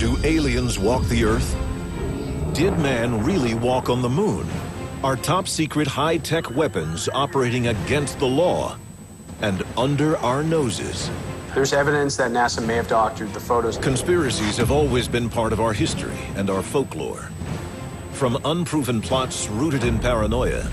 Do aliens walk the Earth? Did man really walk on the moon? Are top-secret high-tech weapons operating against the law and under our noses? There's evidence that NASA may have doctored the photos. Conspiracies have always been part of our history and our folklore. From unproven plots rooted in paranoia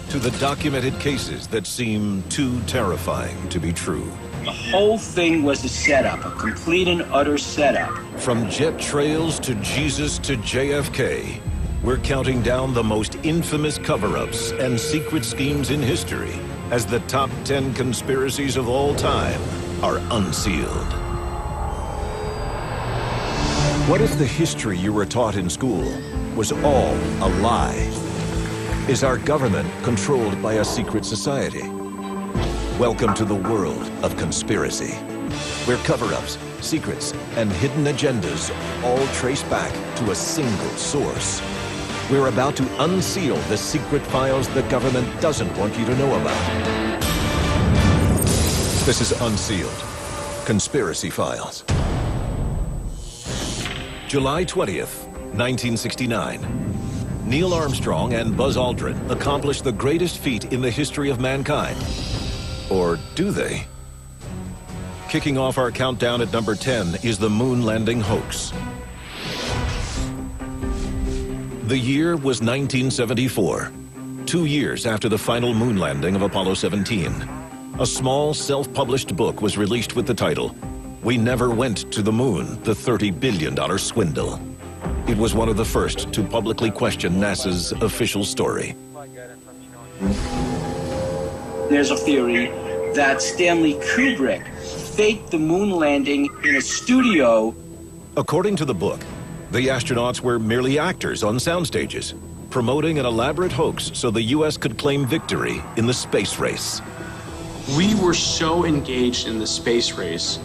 to the documented cases that seem too terrifying to be true. The whole thing was a setup, a complete and utter setup. From jet trails to Jesus to JFK, we're counting down the most infamous cover-ups and secret schemes in history as the top 10 conspiracies of all time are unsealed. What if the history you were taught in school was all a lie? Is our government controlled by a secret society? Welcome to the world of conspiracy, where cover-ups, secrets, and hidden agendas all trace back to a single source. We're about to unseal the secret files the government doesn't want you to know about. This is Unsealed Conspiracy Files. July 20th, 1969. Neil Armstrong and Buzz Aldrin accomplished the greatest feat in the history of mankind. Or do they? Kicking off our countdown at number 10 is the moon landing hoax. The year was 1974, 2 years after the final moon landing of Apollo 17. A small self-published book was released with the title, "We Never Went to the Moon, the $30 Billion Swindle." It was one of the first to publicly question NASA's official story. There's a theory that Stanley Kubrick faked the moon landing in a studio. According to the book, the astronauts were merely actors on sound stages, promoting an elaborate hoax so the U.S. could claim victory in the space race. We were so engaged in the space race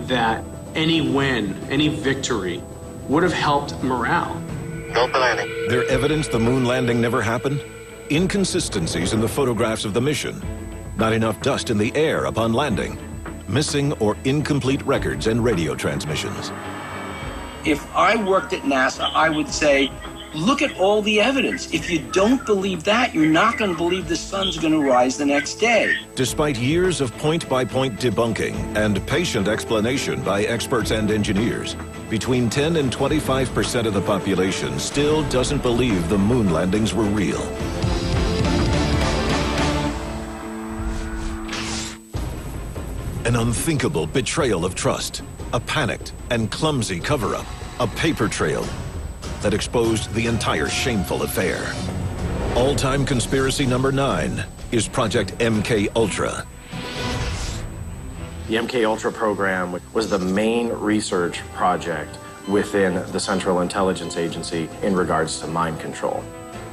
that any win, any victory, would have helped morale. Go for landing. Their evidence the moon landing never happened? Inconsistencies in the photographs of the mission. Not enough dust in the air upon landing. Missing or incomplete records and radio transmissions. If I worked at NASA, I would say, look at all the evidence. If you don't believe that, you're not going to believe the sun's going to rise the next day. Despite years of point-by-point debunking and patient explanation by experts and engineers, between 10 and 25% of the population still doesn't believe the moon landings were real. An unthinkable betrayal of trust, a panicked and clumsy cover-up, a paper trail that exposed the entire shameful affair. All-time conspiracy number 9 is Project MK Ultra. The MK Ultra program was the main research project within the Central Intelligence Agency in regards to mind control.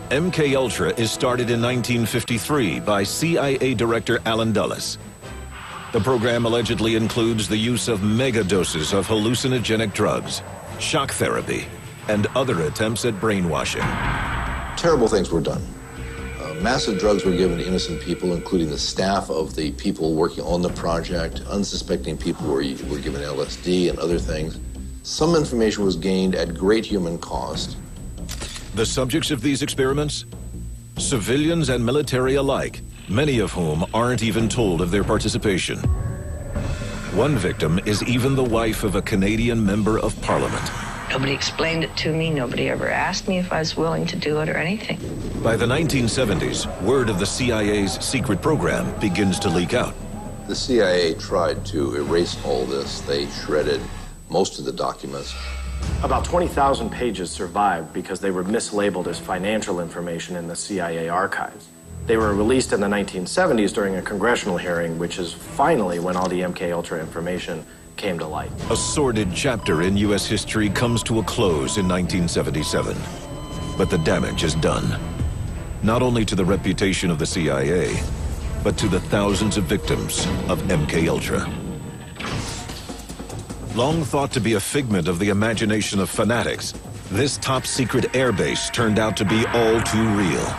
MK Ultra is started in 1953 by CIA Director Allen Dulles. The program allegedly includes the use of megadoses of hallucinogenic drugs, shock therapy, and other attempts at brainwashing. Terrible things were done. Massive drugs were given to innocent people, including the staff of the people working on the project. Unsuspecting people were given LSD and other things. Some information was gained at great human cost. The subjects of these experiments? Civilians and military alike, many of whom aren't even told of their participation. One victim is even the wife of a Canadian member of Parliament. Nobody explained it to me. Nobody ever asked me if I was willing to do it or anything. By the 1970s, word of the CIA's secret program begins to leak out. The CIA tried to erase all this. They shredded most of the documents. About 20,000 pages survived because they were mislabeled as financial information in the CIA archives. They were released in the 1970s during a congressional hearing, which is finally when all the MK Ultra information came to light. A sordid chapter in U.S. history comes to a close in 1977. But the damage is done. Not only to the reputation of the CIA, but to the thousands of victims of MK Ultra. Long thought to be a figment of the imagination of fanatics, this top-secret airbase turned out to be all too real.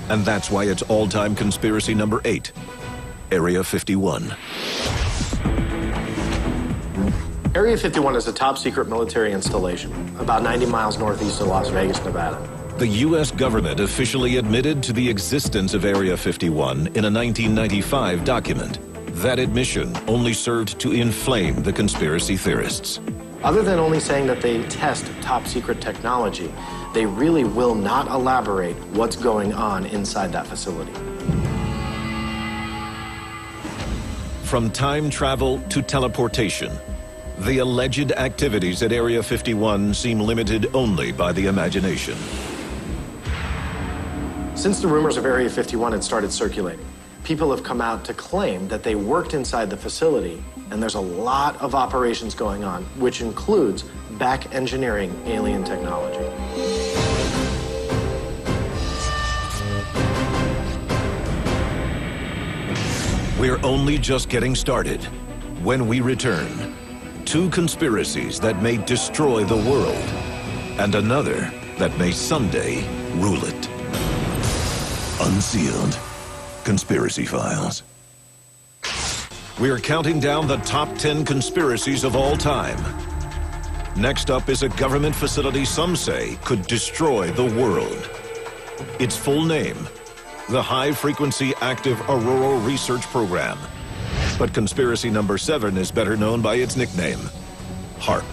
And that's why it's all-time conspiracy number 8, Area 51. Area 51 is a top-secret military installation about 90 miles northeast of Las Vegas, Nevada. The U.S. government officially admitted to the existence of Area 51 in a 1995 document. That admission only served to inflame the conspiracy theorists. Other than only saying that they test top-secret technology, they really will not elaborate what's going on inside that facility. From time travel to teleportation, the alleged activities at Area 51 seem limited only by the imagination. Since the rumors of Area 51 had started circulating, people have come out to claim that they worked inside the facility, and there's a lot of operations going on, which includes back engineering alien technology. We're only just getting started. When we return, 2 conspiracies that may destroy the world, and another that may someday rule it. Unsealed Conspiracy Files. We're counting down the top 10 conspiracies of all time. Next up is a government facility some say could destroy the world. Its full name, the High Frequency Active Auroral Research Program. But conspiracy number 7 is better known by its nickname, HAARP.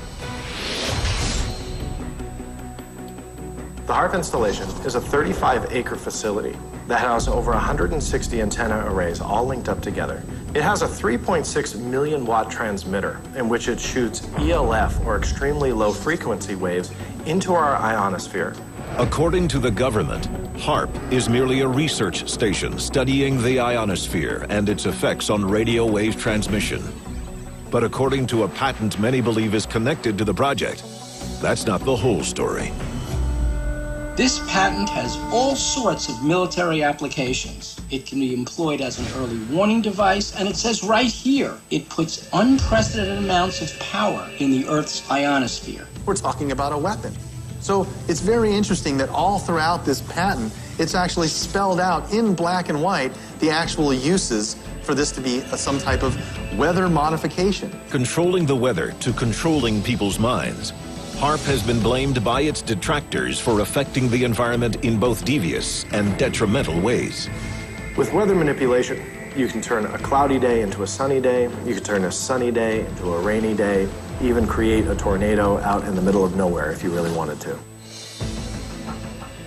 The HAARP installation is a 35-acre facility that has over 160 antenna arrays all linked up together. It has a 3.6 million watt transmitter in which it shoots ELF, or extremely low frequency waves, into our ionosphere. According to the government, HAARP is merely a research station studying the ionosphere and its effects on radio wave transmission. But according to a patent many believe is connected to the project, that's not the whole story. This patent has all sorts of military applications. It can be employed as an early warning device, and it says right here, it puts unprecedented amounts of power in the Earth's ionosphere. We're talking about a weapon. So it's very interesting that all throughout this patent, it's actually spelled out in black and white the actual uses for this to be some type of weather modification. Controlling the weather to controlling people's minds. HAARP has been blamed by its detractors for affecting the environment in both devious and detrimental ways. With weather manipulation, you can turn a cloudy day into a sunny day, you can turn a sunny day into a rainy day, even create a tornado out in the middle of nowhere if you really wanted to.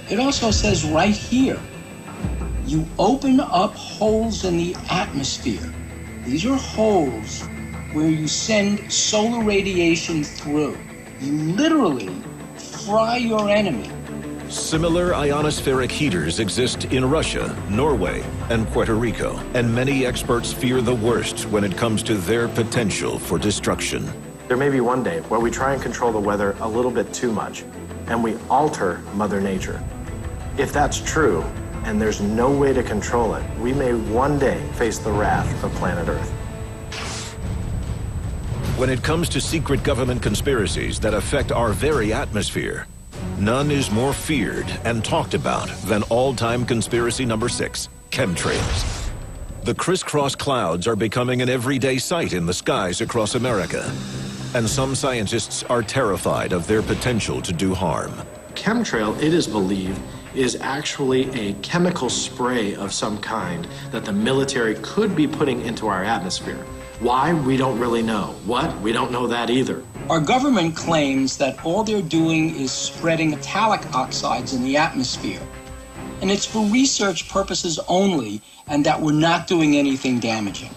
It also says right here, you open up holes in the atmosphere. These are holes where you send solar radiation through. You literally fry your enemy. Similar ionospheric heaters exist in Russia, Norway, and Puerto Rico, and many experts fear the worst when it comes to their potential for destruction. There may be one day where we try and control the weather a little bit too much, and we alter Mother Nature. If that's true, and there's no way to control it, we may one day face the wrath of planet Earth. When it comes to secret government conspiracies that affect our very atmosphere, none is more feared and talked about than all-time conspiracy number 6, chemtrails. The crisscross clouds are becoming an everyday sight in the skies across America, and some scientists are terrified of their potential to do harm. Chemtrail, it is believed, is actually a chemical spray of some kind that the military could be putting into our atmosphere. Why? We don't really know. What? We don't know that either. Our government claims that all they're doing is spreading metallic oxides in the atmosphere. And it's for research purposes only, and that we're not doing anything damaging.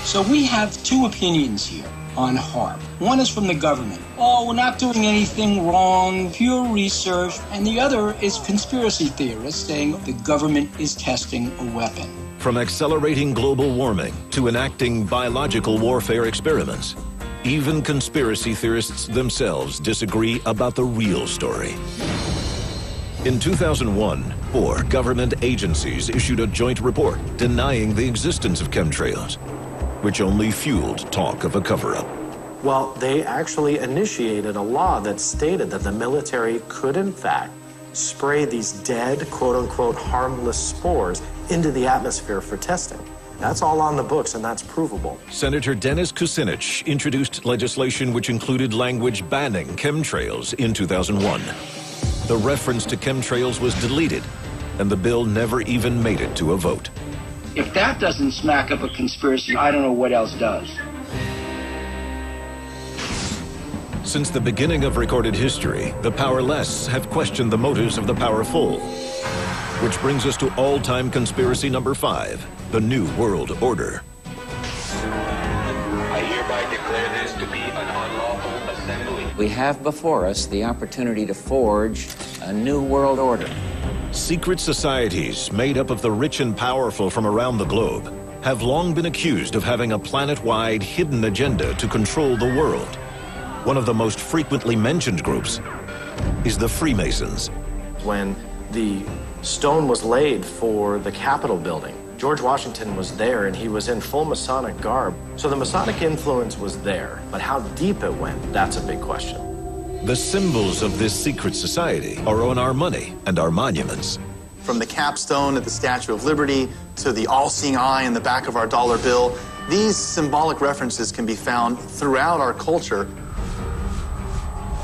So we have 2 opinions here on HAARP. One is from the government. Oh, we're not doing anything wrong, pure research. And the other is conspiracy theorists saying the government is testing a weapon. From accelerating global warming to enacting biological warfare experiments, even conspiracy theorists themselves disagree about the real story. In 2001, 4 government agencies issued a joint report denying the existence of chemtrails, which only fueled talk of a cover-up. Well, they actually initiated a law that stated that the military could, in fact, spray these dead, quote-unquote, harmless spores into the atmosphere for testing. That's all on the books, and that's provable. Senator Dennis Kucinich introduced legislation which included language banning chemtrails in 2001. The reference to chemtrails was deleted, and the bill never even made it to a vote. If that doesn't smack up a conspiracy, I don't know what else does. Since the beginning of recorded history, the powerless have questioned the motives of the powerful. Which brings us to all-time conspiracy number 5, the New World Order. I hereby declare this to be an unlawful assembly. We have before us the opportunity to forge a new world order. Secret societies made up of the rich and powerful from around the globe have long been accused of having a planet-wide hidden agenda to control the world. One of the most frequently mentioned groups is the Freemasons. When the stone was laid for the Capitol building, George Washington was there, and he was in full Masonic garb. So the Masonic influence was there, but how deep it went, that's a big question. The symbols of this secret society are on our money and our monuments. From the capstone at the Statue of Liberty to the all-seeing eye in the back of our dollar bill, these symbolic references can be found throughout our culture.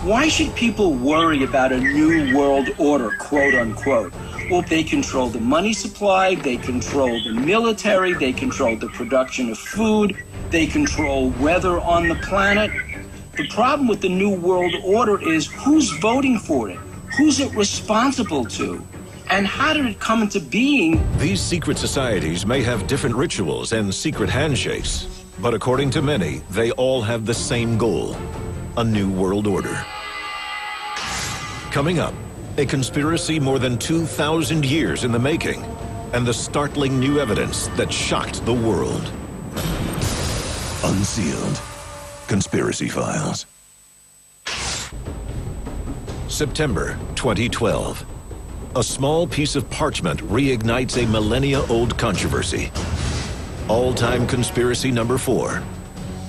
Why should people worry about a new world order, quote unquote? Well, they control the money supply, they control the military, they control the production of food, they control weather on the planet. The problem with the new world order is who's voting for it? Who's it responsible to? And how did it come into being? These secret societies may have different rituals and secret handshakes, but according to many, they all have the same goal: a new world order. Coming up, a conspiracy more than 2,000 years in the making, and the startling new evidence that shocked the world. Unsealed Conspiracy Files. September 2012. A small piece of parchment reignites a millennia-old controversy. All-time conspiracy number 4.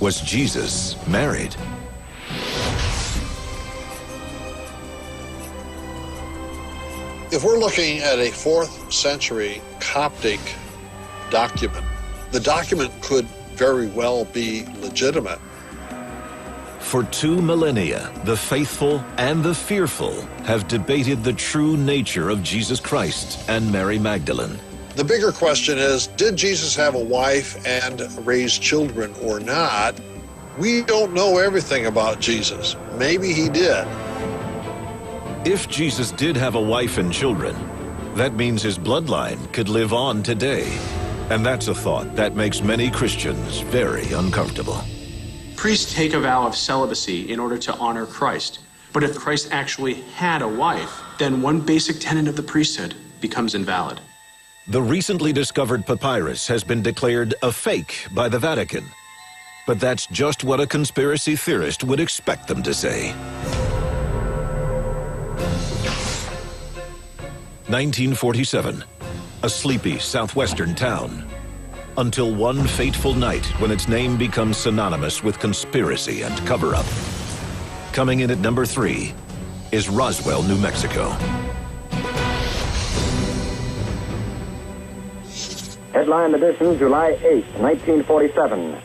Was Jesus married? If we're looking at a 4th century Coptic document, the document could very well be legitimate. For 2 millennia, the faithful and the fearful have debated the true nature of Jesus Christ and Mary Magdalene. The bigger question is, did Jesus have a wife and raise children or not? We don't know everything about Jesus. Maybe he did. If Jesus did have a wife and children, that means his bloodline could live on today. And that's a thought that makes many Christians very uncomfortable. Priests take a vow of celibacy in order to honor Christ. But if Christ actually had a wife, then one basic tenet of the priesthood becomes invalid. The recently discovered papyrus has been declared a fake by the Vatican. But that's just what a conspiracy theorist would expect them to say. 1947, a sleepy southwestern town. Until one fateful night when its name becomes synonymous with conspiracy and cover-up. Coming in at number 3 is Roswell, New Mexico. Headline edition, July 8, 1947.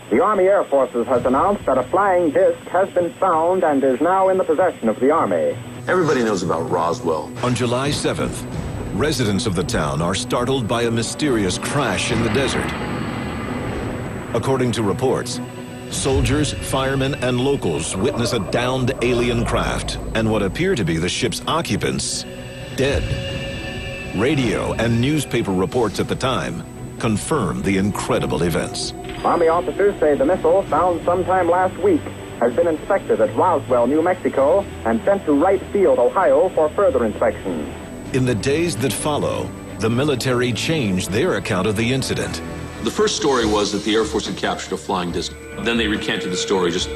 The Army Air Forces has announced that a flying disc has been found and is now in the possession of the Army. Everybody knows about Roswell. On July 7th, residents of the town are startled by a mysterious crash in the desert. According to reports, soldiers, firemen, and locals witness a downed alien craft and what appear to be the ship's occupants dead. Radio and newspaper reports at the time confirm the incredible events. Army officers say the missile, found sometime last week, has been inspected at Roswell, New Mexico, and sent to Wright Field, Ohio, for further inspection. In the days that follow, the military changed their account of the incident. The first story was that the Air Force had captured a flying disc. Then they recanted the story just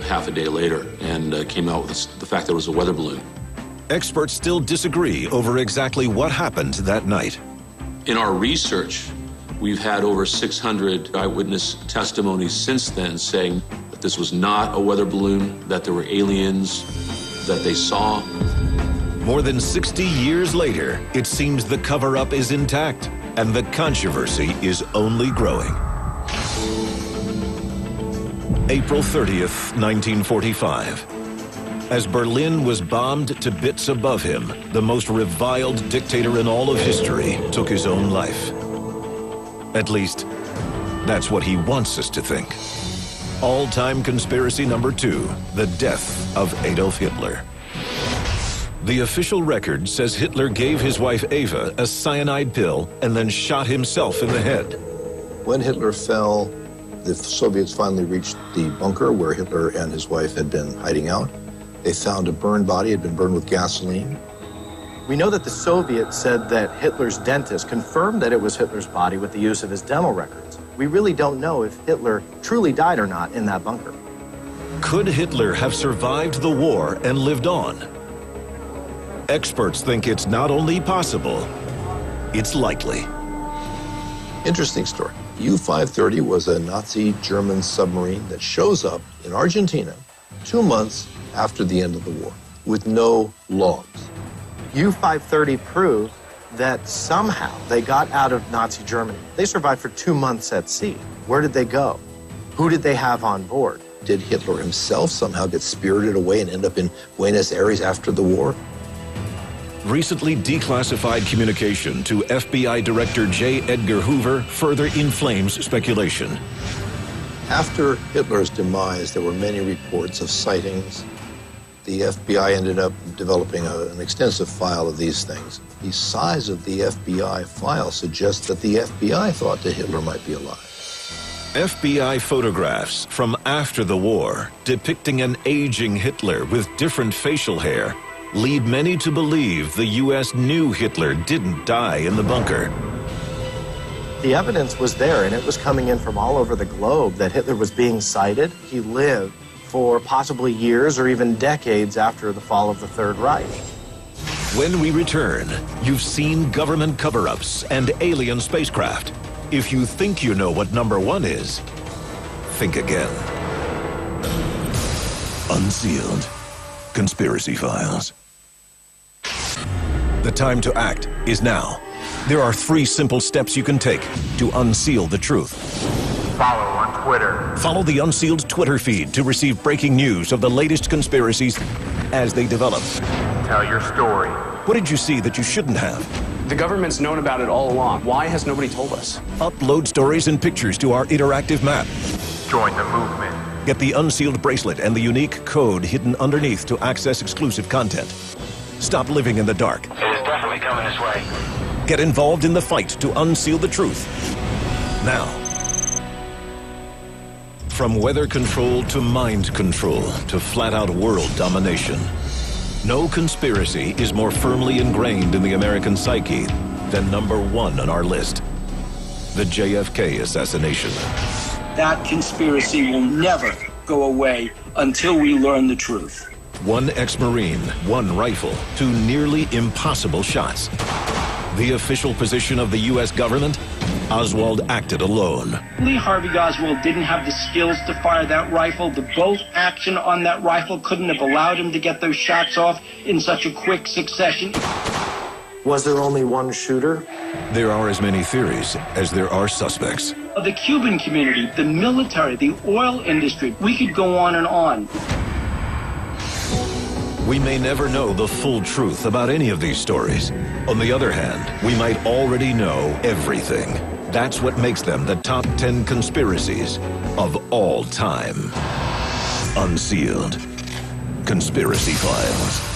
half a day later and came out with the fact that it was a weather balloon. Experts still disagree over exactly what happened that night. In our research, we've had over 600 eyewitness testimonies since then saying that this was not a weather balloon, that there were aliens that they saw. More than 60 years later, it seems the cover-up is intact. and the controversy is only growing. April 30th, 1945. As Berlin was bombed to bits above him, the most reviled dictator in all of history took his own life. At least, that's what he wants us to think. All-time conspiracy number 2, the death of Adolf Hitler. The official record says Hitler gave his wife Eva a cyanide pill and then shot himself in the head. When Hitler fell, the Soviets finally reached the bunker where Hitler and his wife had been hiding out. They found a burned body, had been burned with gasoline. We know that the Soviets said that Hitler's dentist confirmed that it was Hitler's body with the use of his dental records. We really don't know if Hitler truly died or not in that bunker. Could Hitler have survived the war and lived on? Experts think it's not only possible, it's likely. Interesting story. U-530 was a Nazi German submarine that shows up in Argentina 2 months after the end of the war with no logs. U-530 proved that somehow they got out of Nazi Germany. They survived for 2 months at sea. Where did they go? Who did they have on board? Did Hitler himself somehow get spirited away and end up in Buenos Aires after the war? Recently declassified communication to FBI Director J. Edgar Hoover further inflames speculation. After Hitler's demise, there were many reports of sightings. The FBI ended up developing an extensive file of these things. The size of the FBI file suggests that the FBI thought that Hitler might be alive. FBI photographs from after the war depicting an aging Hitler with different facial hair lead many to believe the U.S. knew Hitler didn't die in the bunker. The evidence was there, and it was coming in from all over the globe that Hitler was being sighted. He lived for possibly years or even decades after the fall of the Third Reich. When we return, you've seen government cover-ups and alien spacecraft. If you think you know what number 1 is, think again. Unsealed Conspiracy Files. The time to act is now. There are 3 simple steps you can take to unseal the truth. Follow on Twitter. Follow the Unsealed Twitter feed to receive breaking news of the latest conspiracies as they develop. Tell your story. What did you see that you shouldn't have? The government's known about it all along. Why has nobody told us? Upload stories and pictures to our interactive map. Join the movement. Get the Unsealed bracelet and the unique code hidden underneath to access exclusive content. Stop living in the dark. It is definitely coming this way. Get involved in the fight to unseal the truth. Now. From weather control to mind control to flat-out world domination. No conspiracy is more firmly ingrained in the American psyche than number 1 on our list. The JFK assassination. That conspiracy will never go away until we learn the truth. 1 ex-Marine, 1 rifle, 2 nearly impossible shots. The official position of the U.S. government? Oswald acted alone. Lee Harvey Oswald didn't have the skills to fire that rifle. The bolt action on that rifle couldn't have allowed him to get those shots off in such a quick succession. Was there only 1 shooter? There are as many theories as there are suspects. The Cuban community, the military, the oil industry, we could go on and on. We may never know the full truth about any of these stories. On the other hand, we might already know everything. That's what makes them the top 10 conspiracies of all time. Unsealed Conspiracy Files.